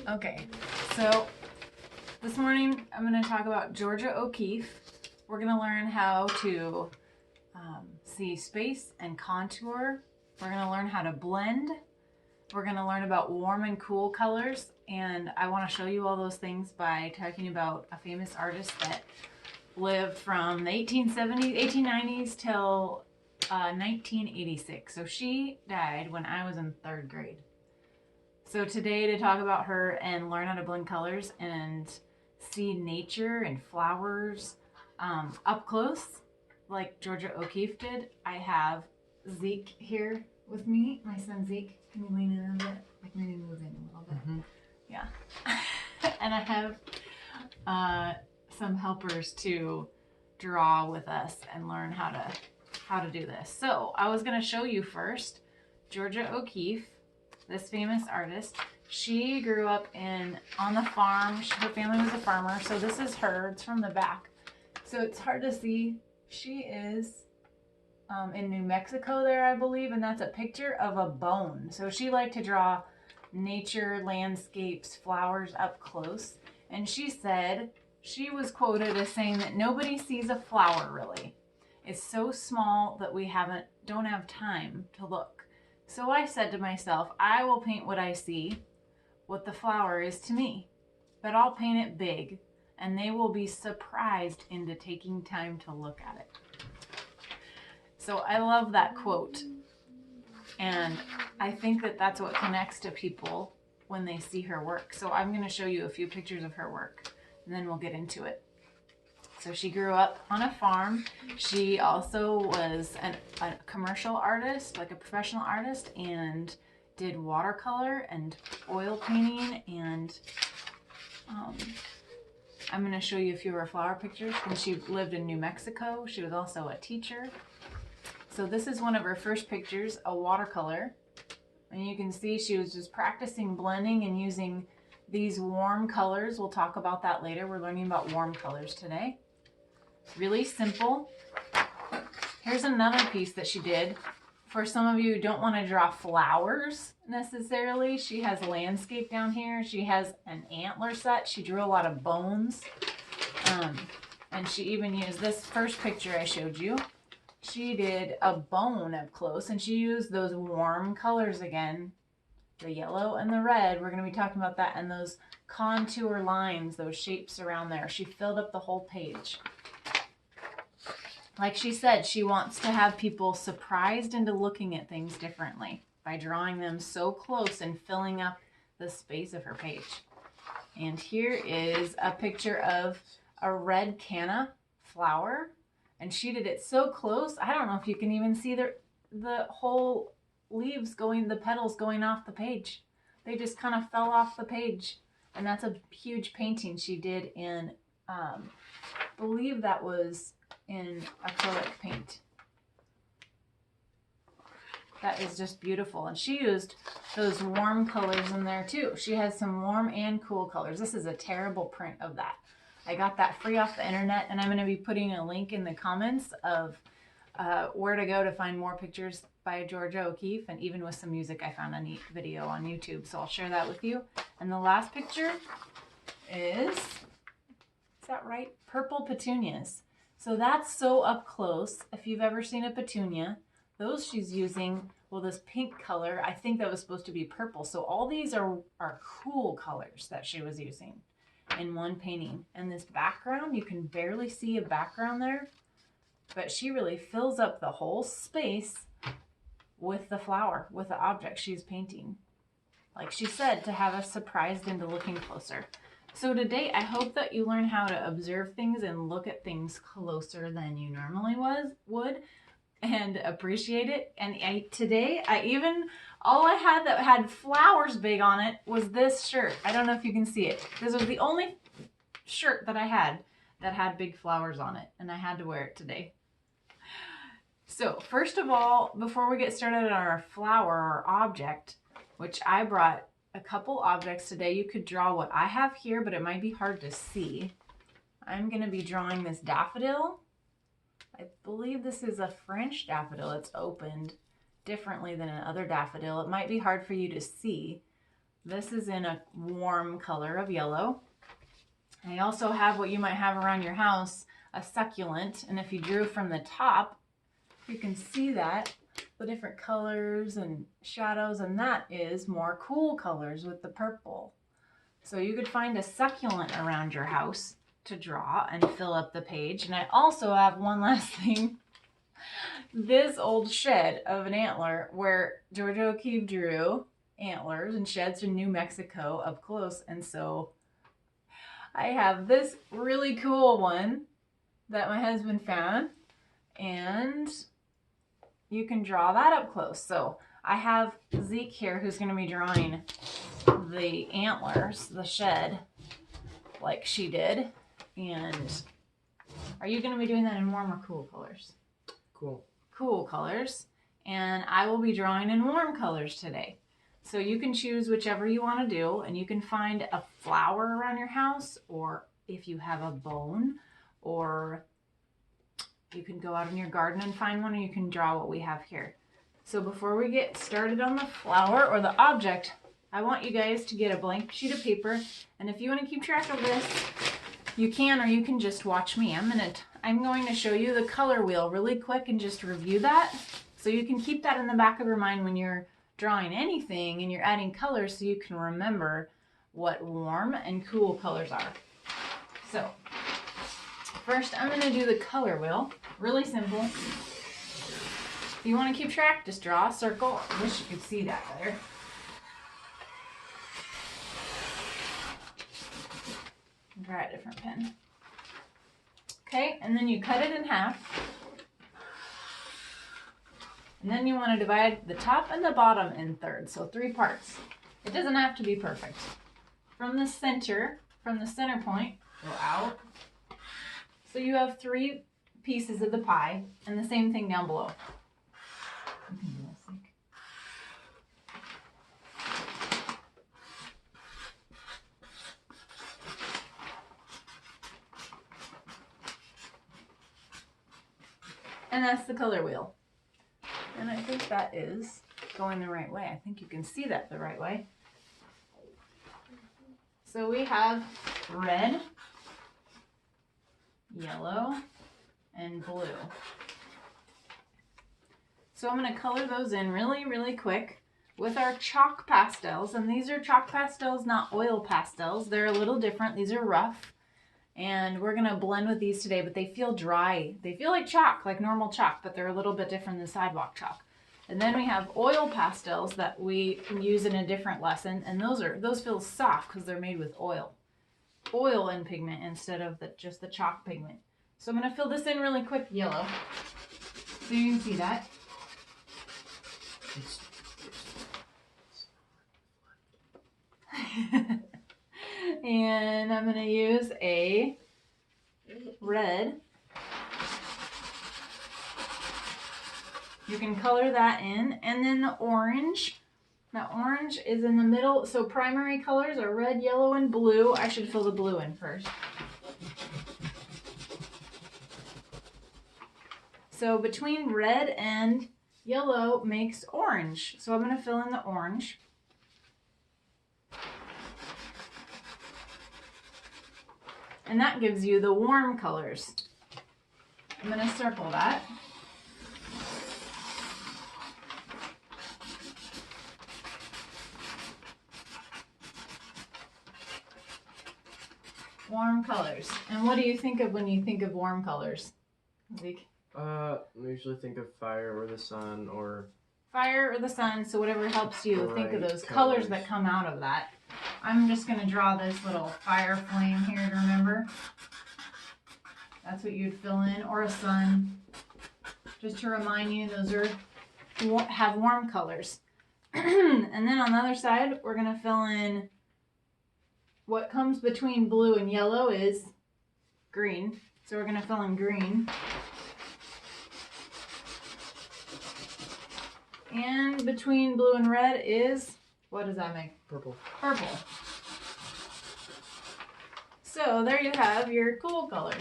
Okay, so this morning I'm going to talk about Georgia O'Keeffe. We're going to learn how to see space and contour. We're going to learn how to blend. We're going to learn about warm and cool colors, and I want to show you all those things by talking about a famous artist that lived from the 1890s till 1986. So she died when I was in 3rd grade. So today, to talk about her and learn how to blend colors and see nature and flowers up close, like Georgia O'Keeffe did, I have Zeke here with me. My son Zeke. Can you lean in a bit? Like maybe move in a little bit. Mm-hmm. Yeah. And I have some helpers to draw with us and learn how to do this. So I was going to show you first Georgia O'Keeffe, this famous artist. She grew up on the farm. Her family was a farmer. So this is her. It's from the back. So it's hard to see. She is in New Mexico there, I believe, and that's a picture of a bone. So she liked to draw nature, landscapes, flowers up close. And she said, she was quoted as saying that nobody sees a flower really. It's so small that we don't have time to look. So I said to myself, I will paint what I see, what the flower is to me, but I'll paint it big, and they will be surprised into taking time to look at it. So I love that quote, and I think that that's what connects to people when they see her work. So I'm going to show you a few pictures of her work, and then we'll get into it. So she grew up on a farm. She also was a commercial artist, like a professional artist, and did watercolor and oil painting. And I'm going to show you a few of her flower pictures. When she lived in New Mexico, she was also a teacher. So this is one of her first pictures, a watercolor. And you can see she was just practicing blending and using these warm colors. We'll talk about that later. We're learning about warm colors today. Really simple. Here's another piece that she did. For some of you who don't want to draw flowers necessarily, she has a landscape down here. She has an antler set. She drew a lot of bones. And she even used this first picture I showed you. She did a bone up close, and she used those warm colors again, the yellow and the red. We're going to be talking about that, and those contour lines, those shapes around there. She filled up the whole page. Like she said, she wants to have people surprised into looking at things differently by drawing them so close and filling up the space of her page. And here is a picture of a red canna flower. And she did it so close, I don't know if you can even see the whole leaves the petals going off the page. They just kind of fell off the page. And that's a huge painting she did in, I believe that was in acrylic paint. That is just beautiful. And she used those warm colors in there too. She has some warm and cool colors. This is a terrible print of that. I got that free off the internet, and I'm going to be putting a link in the comments of where to go to find more pictures by Georgia O'Keeffe, and even with some music. I found a neat video on YouTube, so I'll share that with you. And the last picture is that right? Purple petunias. So that's so up close. If you've ever seen a petunia, those she's using, well, this pink color, I think that was supposed to be purple. So all these are cool colors that she was using in one painting. And this background, you can barely see a background there, but she really fills up the whole space with the flower, with the object she's painting. Like she said, to have us surprised into looking closer. So today, I hope that you learn how to observe things and look at things closer than you normally would and appreciate it. And today, all I had that had flowers big on it was this shirt. I don't know if you can see it. This was the only shirt that I had that had big flowers on it, and I had to wear it today. So first of all, before we get started on our flower or object, which I brought a couple objects today. You could draw what I have here, but it might be hard to see. I'm going to be drawing this daffodil. I believe this is a French daffodil. It's opened differently than another daffodil. It might be hard for you to see This is in a warm color of yellow. I also have what you might have around your house, a succulent. And if you drew from the top, you can see that, the different colors and shadows, and that is more cool colors with the purple. So you could find a succulent around your house to draw and fill up the page. And I also have one last thing. This old shed of an antler where Georgia O'Keeffe drew antlers and sheds in New Mexico up close. And so I have this really cool one that my husband found, and you can draw that up close. So I have Zeke here who's going to be drawing the antlers, the shed, like she did. And are you going to be doing that in warm or cool colors? Cool. Cool colors. And I will be drawing in warm colors today. So you can choose whichever you want to do, and you can find a flower around your house, or if you have a bone, or you can go out in your garden and find one, or you can draw what we have here. So before we get started on the flower or the object, I want you guys to get a blank sheet of paper, and if you want to keep track of this, you can, or you can just watch me. I'm going to show you the color wheel really quick and just review that, so you can keep that in the back of your mind when you're drawing anything and you're adding colors, so you can remember what warm and cool colors are. So first I'm going to do the color wheel. Really simple. If you want to keep track, just draw a circle. I wish you could see that better. Try a different pen. Okay, and then you cut it in half. And then you want to divide the top and the bottom in thirds, so 3 parts. It doesn't have to be perfect. From the center point, go out. So you have 3 pieces of the pie, and the same thing down below. You can do this, like. And that's the color wheel. And I think that is going the right way. I think you can see that the right way. So we have red, yellow, and blue. So I'm going to color those in really, really quick with our chalk pastels. And these are chalk pastels, not oil pastels. They're a little different. These are rough. And we're going to blend with these today, but they feel dry. They feel like chalk, like normal chalk, but they're a little bit different than sidewalk chalk. And then we have oil pastels that we can use in a different lesson, and those feel soft because they're made with oil and pigment instead of just the chalk pigment. So I'm going to fill this in really quick, yellow, so you can see that. And I'm going to use a red. You can color that in. And then the orange. Now orange is in the middle. So primary colors are red, yellow, and blue. I should fill the blue in first. So between red and yellow makes orange. So I'm going to fill in the orange. And that gives you the warm colors. I'm going to circle that. Warm colors. And what do you think of when you think of warm colors, Zeke? I usually think of fire or the sun or... Fire or the sun, so whatever helps you think of those colors that come out of that. I'm just going to draw this little fire flame here to remember. That's what you'd fill in, or a sun. Just to remind you, those have warm colors. And then on the other side, we're going to fill in what comes between blue and yellow is green. So we're going to fill in green. And between blue and red is, what does that make? Purple. Purple. So there you have your cool colors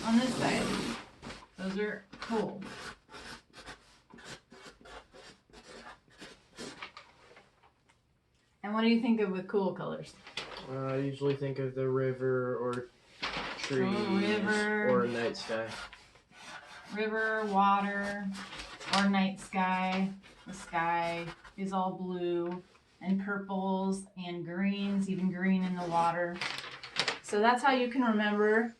on this side. Those are cool. And what do you think of with cool colors? I usually think of the river or trees river. or night sky. River, water, or night sky. The sky is all blue and purples and greens, even green in the water. So that's how you can remember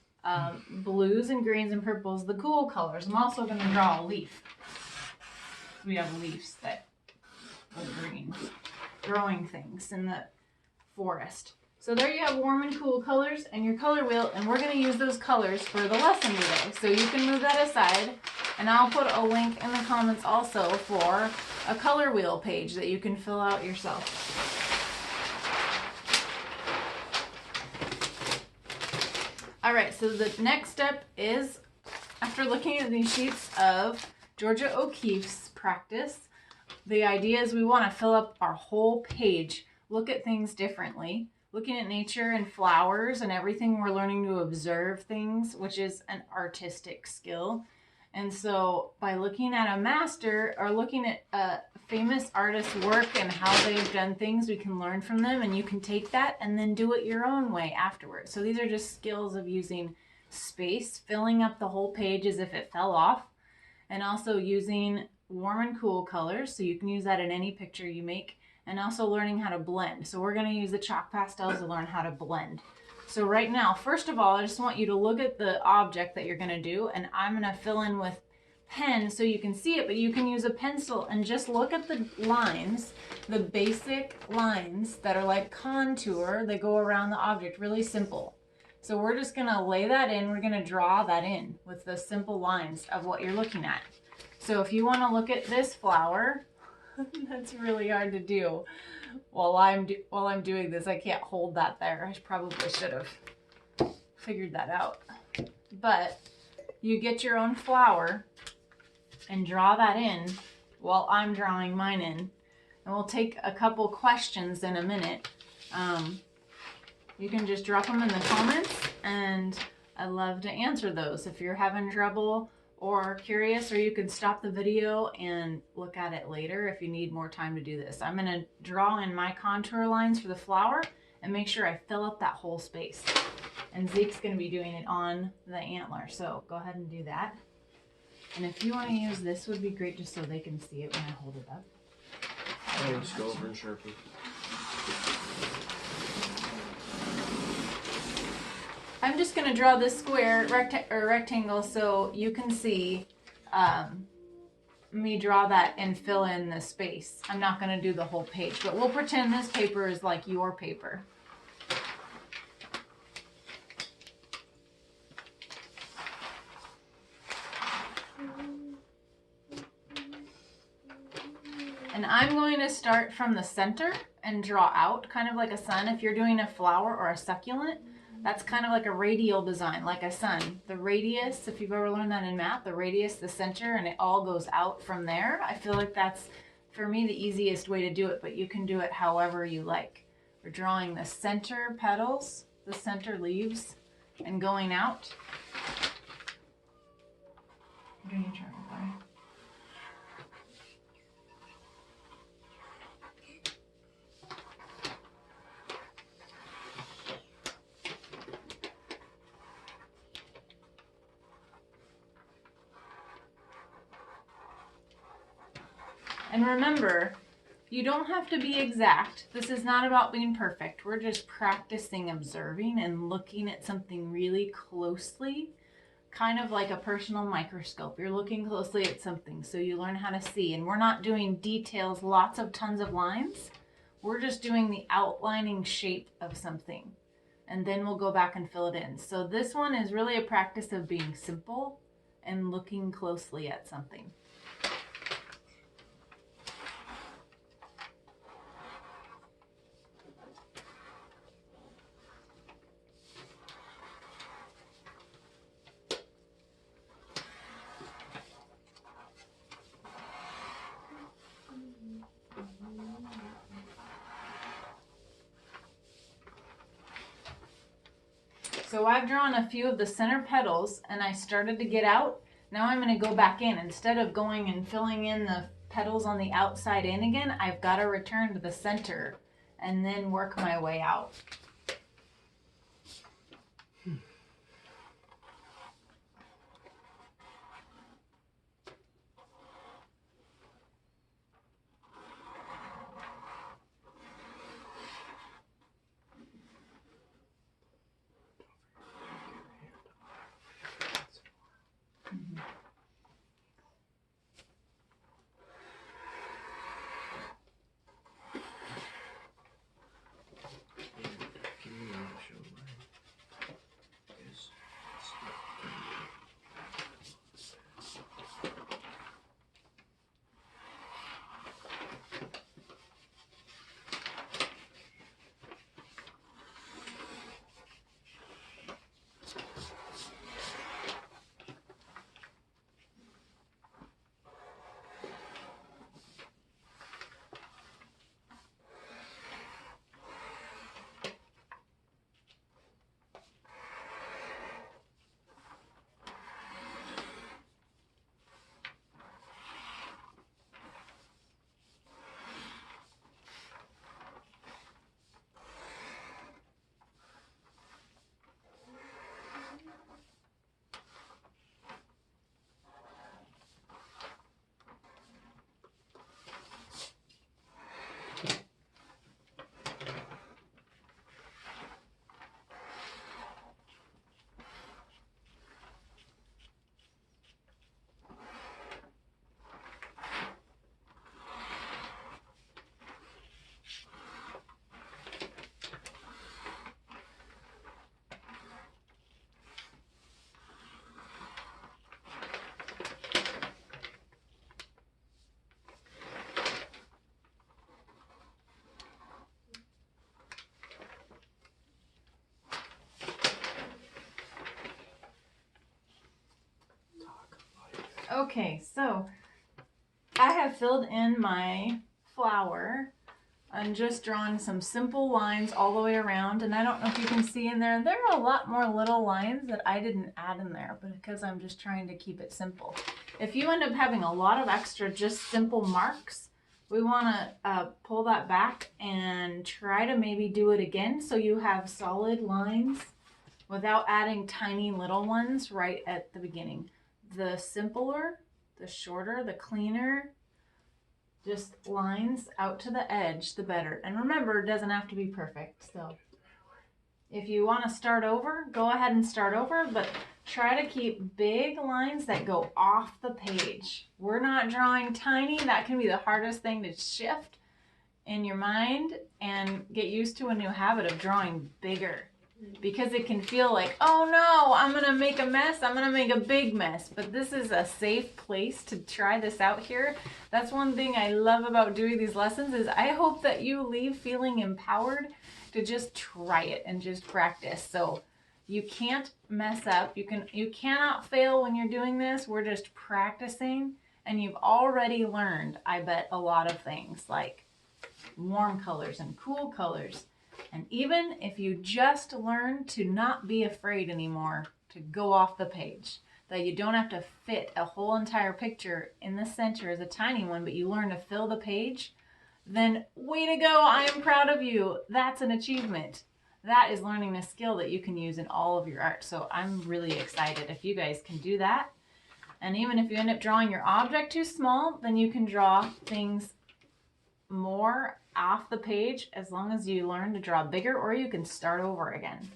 blues and greens and purples, the cool colors. I'm also going to draw a leaf. We have leaves that are green, growing things in the forest. So there you have warm and cool colors and your color wheel, and we're going to use those colors for the lesson today. So you can move that aside, and I'll put a link in the comments also for a color wheel page that you can fill out yourself. All right, so the next step is, after looking at these sheets of Georgia O'Keeffe's practice, the idea is we want to fill up our whole page, look at things differently, looking at nature and flowers and everything. We're learning to observe things, which is an artistic skill. And so by looking at a master or looking at a famous artist's work and how they've done things, we can learn from them, and you can take that and then do it your own way afterwards. So these are just skills of using space, filling up the whole page as if it fell off, and also using warm and cool colors. So you can use that in any picture you make, and also learning how to blend. So we're going to use the chalk pastels to learn how to blend. So right now, first of all, I just want you to look at the object that you're going to do, and I'm going to fill in with pen so you can see it, but you can use a pencil and just look at the lines, the basic lines that are like contour that go around the object, really simple. So we're just going to lay that in, we're going to draw that in with the simple lines of what you're looking at. So if you want to look at this flower, that's really hard to do. While I'm doing this, I can't hold that there. I probably should have figured that out. But you get your own flower and draw that in while I'm drawing mine in. And we'll take a couple questions in a minute. You can just drop them in the comments, and I'd love to answer those if you're having trouble or curious, or you can stop the video and look at it later if you need more time to do this. I'm going to draw in my contour lines for the flower and make sure I fill up that whole space. And Zeke's going to be doing it on the antler, so go ahead and do that. And if you want to use this, would be great just so they can see it when I hold it up. I'll just go over and Sharpie. I'm just going to draw this square rectangle so you can see me draw that and fill in the space. I'm not going to do the whole page, but we'll pretend this paper is like your paper. And I'm going to start from the center and draw out, kind of like a sun. If you're doing a flower or a succulent, that's kind of like a radial design, like a sun. The radius, if you've ever learned that in math, the radius, the center, and it all goes out from there. I feel like that's, for me, the easiest way to do it, but you can do it however you like. We're drawing the center petals, the center leaves, and going out. I'm doing your turn, right? And remember, you don't have to be exact. This is not about being perfect. We're just practicing observing and looking at something really closely, kind of like a personal microscope. You're looking closely at something so you learn how to see. And we're not doing details, tons of lines. We're just doing the outlining shape of something. And then we'll go back and fill it in. So this one is really a practice of being simple and looking closely at something. So I've drawn a few of the center petals and I started to get out. Now I'm going to go back in. Instead of going and filling in the petals on the outside in again, I've got to return to the center and then work my way out. Okay, so I have filled in my flower and just drawn some simple lines all the way around. And I don't know if you can see in there, there are a lot more little lines that I didn't add in there, but because I'm just trying to keep it simple. If you end up having a lot of extra just simple marks, we want to pull that back and try to maybe do it again so you have solid lines without adding tiny little ones right at the beginning. The simpler, the shorter, the cleaner, just lines out to the edge, the better. And remember, it doesn't have to be perfect. So if you want to start over, go ahead and start over, but try to keep big lines that go off the page. We're not drawing tiny. That can be the hardest thing to shift in your mind and get used to a new habit of drawing bigger. Because it can feel like, oh no, I'm going to make a mess. I'm going to make a big mess. But this is a safe place to try this out here. That's one thing I love about doing these lessons is I hope that you leave feeling empowered to just try it and just practice. So you can't mess up. You cannot fail when you're doing this. We're just practicing. And you've already learned, I bet, a lot of things like warm colors and cool colors. And even if you just learn to not be afraid anymore to go off the page, that you don't have to fit a whole entire picture in the center as a tiny one, but you learn to fill the page, then way to go. I am proud of you. That's an achievement. That is learning a skill that you can use in all of your art. So I'm really excited if you guys can do that. And even if you end up drawing your object too small, then you can draw things more off the page as long as you learn to draw bigger, or you can start over again.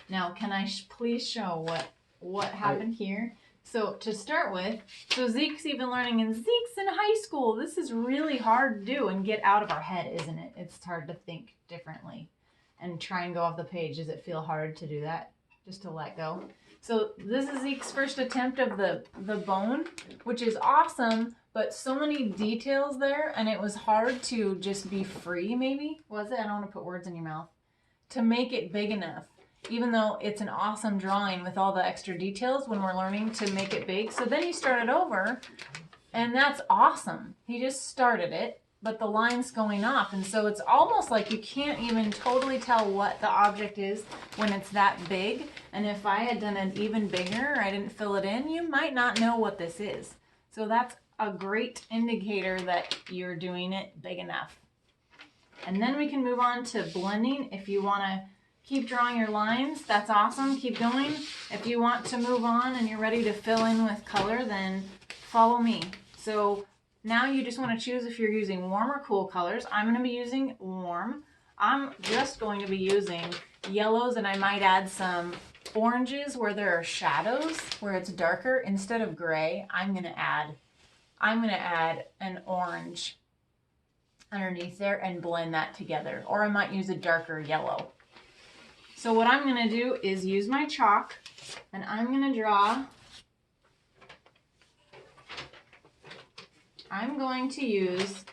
Now, can I please show what happened here? So to start with, so Zeke's even learning, and Zeke's in high school. This is really hard to do and get out of our head, isn't it? It's hard to think differently and try and go off the page. Does it feel hard to do that? Just to let go? So this is Zeke's first attempt of the bone, which is awesome, but so many details there, and it was hard to just be free, maybe? Was it? I don't want to put words in your mouth. To make it big enough, even though it's an awesome drawing with all the extra details when we're learning to make it big. So then he started over, and that's awesome. He just started it, but the line's going off, and so it's almost like you can't even totally tell what the object is when it's that big. And if I had done it even bigger, or I didn't fill it in, you might not know what this is. So that's a great indicator that you're doing it big enough. And then we can move on to blending. If you want to keep drawing your lines, that's awesome. Keep going. If you want to move on and you're ready to fill in with color, then follow me. So now you just want to choose if you're using warm or cool colors. I'm going to be using warm. I'm just going to be using yellows, and I might add some oranges where there are shadows, where it's darker. Instead of gray, I'm going to add an orange underneath there and blend that together. Or I might use a darker yellow. So what I'm going to do is use my chalk, and I'm going to draw. I'm going to use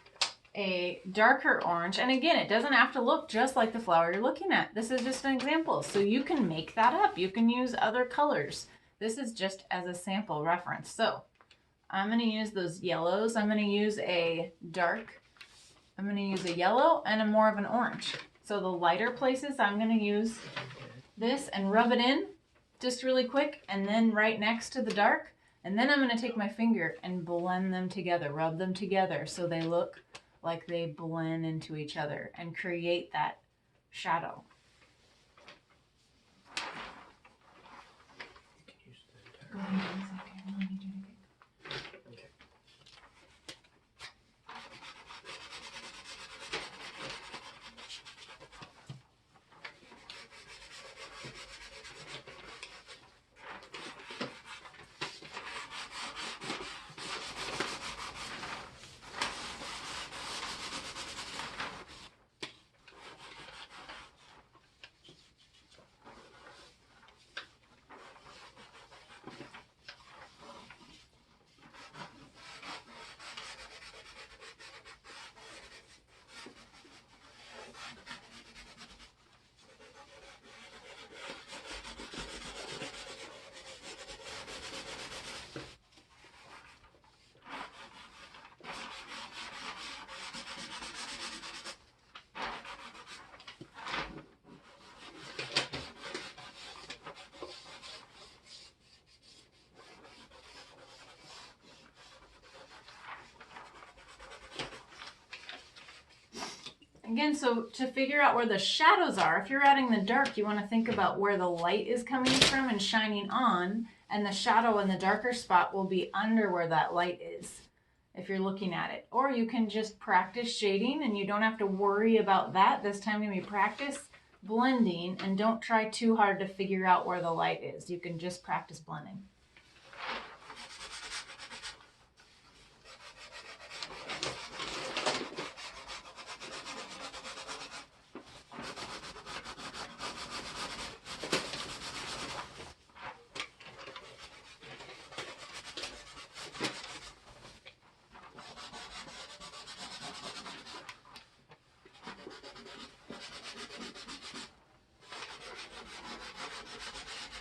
a darker orange, and again, it doesn't have to look just like the flower you're looking at. This is just an example, so you can make that up. You can use other colors. This is just as a sample reference. So I'm going to use those yellows. I'm going to use a yellow and a more of an orange. So the lighter places, I'm going to use this and rub it in just really quick, and then right next to the dark, and then I'm going to take my finger and blend them together, rub them together so they look like they blend into each other and create that shadow. Go ahead, let me do it. Okay. Again, so to figure out where the shadows are, if you're adding the dark, you want to think about where the light is coming from and shining on, and the shadow in the darker spot will be under where that light is if you're looking at it. Or you can just practice shading, and you don't have to worry about that. This time when you practice blending, and don't try too hard to figure out where the light is. You can just practice blending.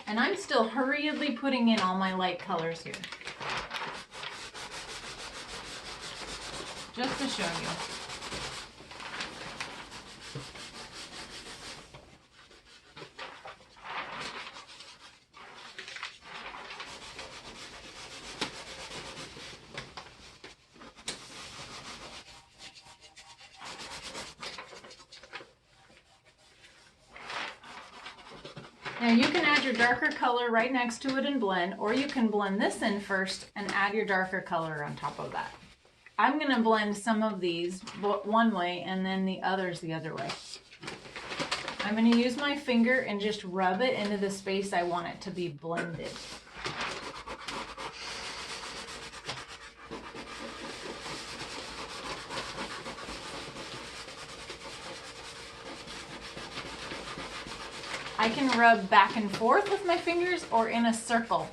And I'm still hurriedly putting in all my light colors here, just to show you. Now you can add your darker color right next to it and blend, or you can blend this in first and add your darker color on top of that. I'm going to blend some of these one way and then the others the other way. I'm going to use my finger and just rub it into the space I want it to be blended. I can rub back and forth with my fingers or in a circle.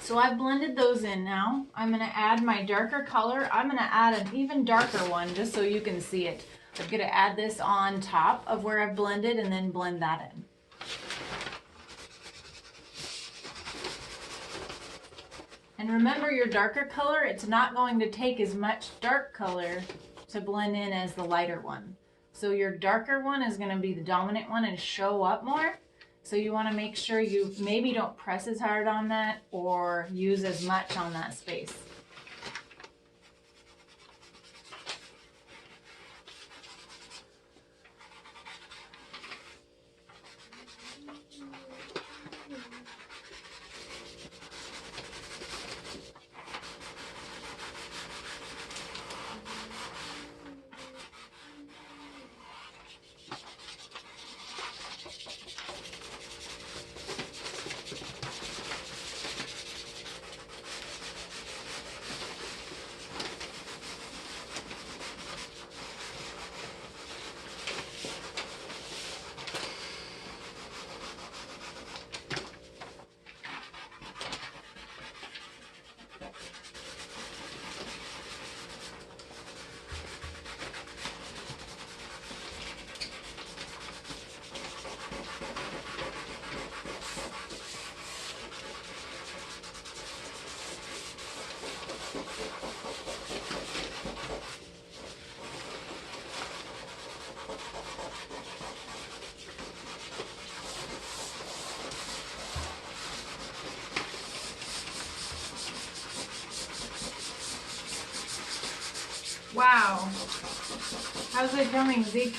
So I've blended those in now. I'm gonna add my darker color. I'm gonna add an even darker one just so you can see it. I'm gonna add this on top of where I've blended and then blend that in. And remember, your darker color, it's not going to take as much dark color to blend in as the lighter one. So your darker one is going to be the dominant one and show up more. So you want to make sure you maybe don't press as hard on that or use as much on that space. Wow. How's it going, Zeke?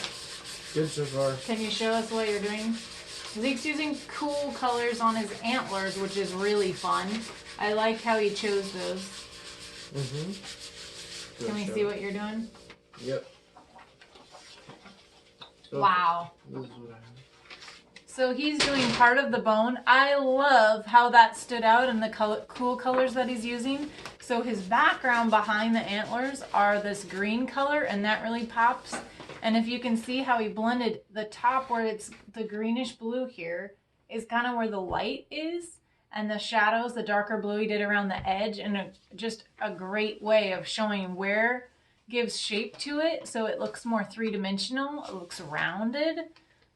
Good so far. Can you show us what you're doing? Zeke's using cool colors on his antlers, which is really fun. I like how he chose those. Mm-hmm. Can we see what you're doing? Yep. So Wow. This is what I have. So he's doing part of the bone. I love how that stood out and the cool colors that he's using. So his background behind the antlers are this green color, and that really pops. And if you can see how he blended the top where it's the greenish blue here is kind of where the light is, and the shadows, the darker blue he did around the edge, and just a great way of showing where gives shape to it so it looks more three-dimensional, it looks rounded.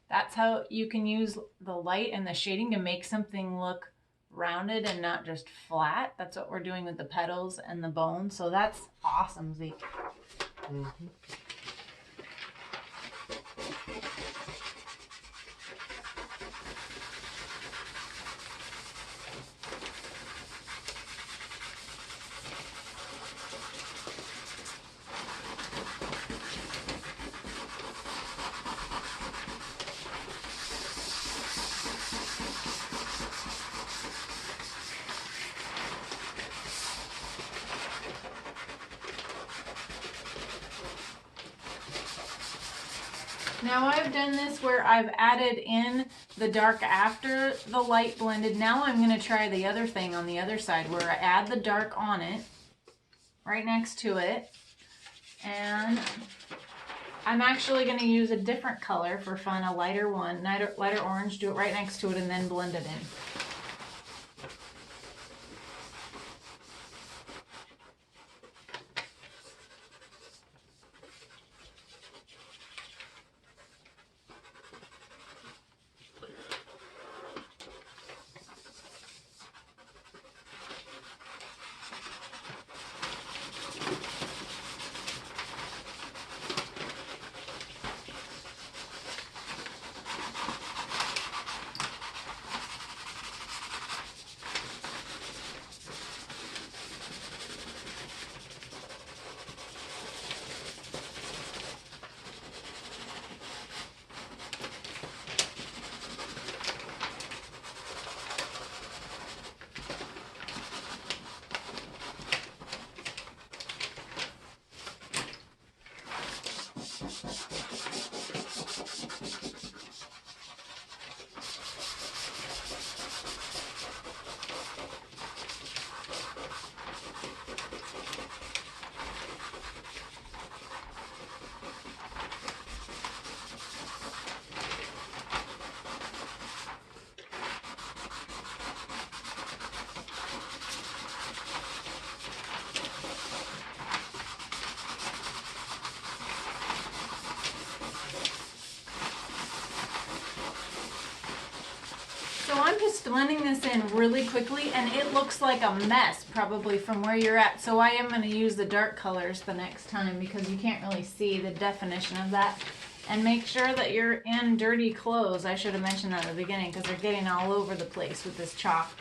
That's how you can use the light and the shading to make something look rounded and not just flat. That's what we're doing with the petals and the bone. So that's awesome, Zeke. Mm-hmm. Now I've done this where I've added in the dark after the light blended. Now I'm going to try the other thing on the other side where I add the dark on it, right next to it. And I'm actually going to use a different color for fun, a lighter one, lighter orange, do it right next to it and then blend it in. I'm just blending this in really quickly, and it looks like a mess probably from where you're at. So I am going to use the dark colors the next time because you can't really see the definition of that. And make sure that you're in dirty clothes. I should have mentioned that at the beginning because they're getting all over the place with this chalk.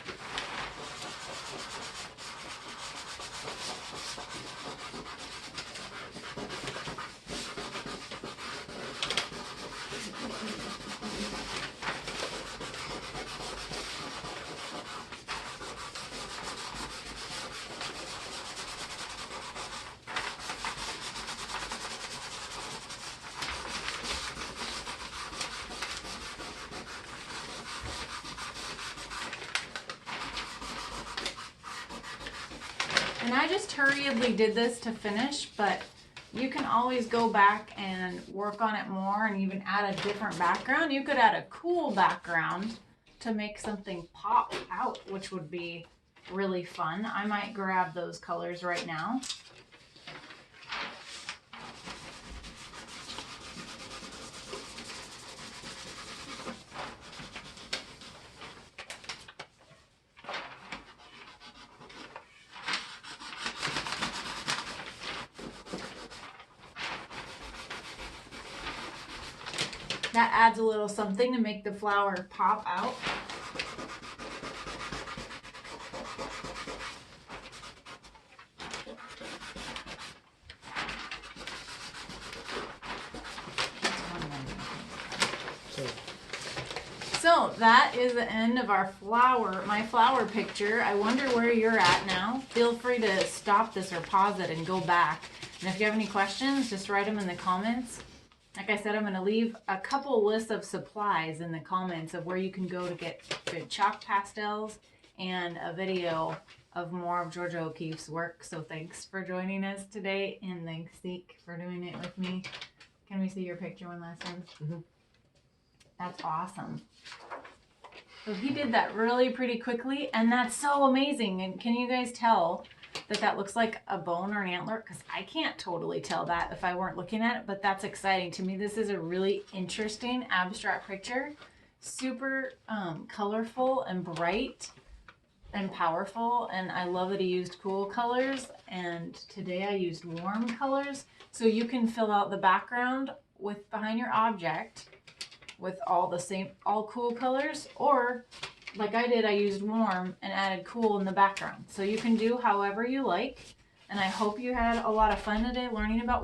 And I just hurriedly did this to finish, but you can always go back and work on it more and even add a different background. You could add a cool background to make something pop out, which would be really fun. I might grab those colors right now. That adds a little something to make the flower pop out. So that is the end of our my flower picture. I wonder where you're at now. Feel free to stop this or pause it and go back. And if you have any questions, just write them in the comments. Like I said, I'm going to leave a couple lists of supplies in the comments of where you can go to get good chalk pastels and a video of more of Georgia O'Keeffe's work. So thanks for joining us today, and thanks, Zeke, for doing it with me. Can we see your picture one last time? Mm-hmm. That's awesome. So he did that really pretty quickly, and that's so amazing. And can you guys tell that that looks like a bone or an antler? Because I can't totally tell that if I weren't looking at it, but that's exciting to me. This is a really interesting abstract picture. Super colorful and bright and powerful, and I love that he used cool colors, and today I used warm colors. So you can fill out the background with behind your object with all cool colors, or like I did, I used warm and added cool in the background. So you can do however you like, and I hope you had a lot of fun today learning about